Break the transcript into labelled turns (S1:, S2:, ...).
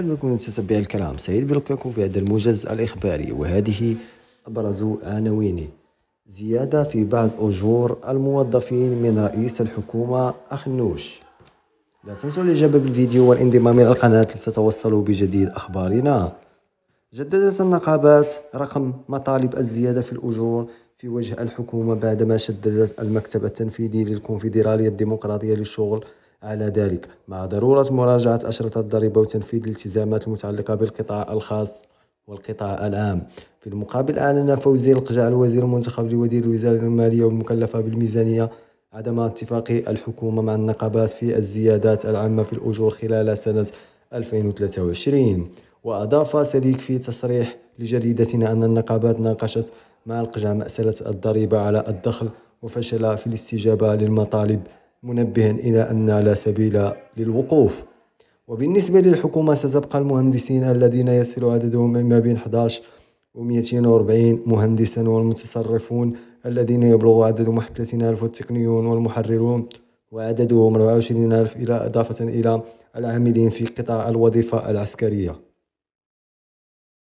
S1: أهلا بكم متتبعي الكرام، سعيد بلقائكم في هذا الموجز الإخباري، وهذه أبرز عناوينه. زيادة في بعض أجور الموظفين من رئيس الحكومة أخنوش. لا تنسوا الإعجاب بالفيديو والانضمام إلى القناة لتتوصلوا بجديد أخبارنا. جددت النقابات رقم مطالب الزيادة في الأجور في وجه الحكومة بعدما شددت المكتب التنفيذي للكونفدرالية الديمقراطية للشغل على ذلك، مع ضرورة مراجعة أشرطة الضريبة وتنفيذ الالتزامات المتعلقة بالقطاع الخاص والقطاع العام. في المقابل، أعلن فوزي القجع الوزير المنتخب لوزير الوزارة المالية والمكلفة بالميزانية عدم اتفاق الحكومة مع النقابات في الزيادات العامة في الأجور خلال سنة 2023. وأضاف سليك في تصريح لجريدتنا أن النقابات ناقشت مع القجع مسألة الضريبة على الدخل وفشل في الاستجابة للمطالب، منبها إلى أن لا سبيل للوقوف. وبالنسبة للحكومة، ستبقى المهندسين الذين يصل عددهم ما بين 11 و 240 مهندسا، والمتصرفون الذين يبلغ عددهم 31,000، والتقنيون والمحررون وعددهم 24,000، إضافة إلى العاملين في قطاع الوظيفة العسكرية.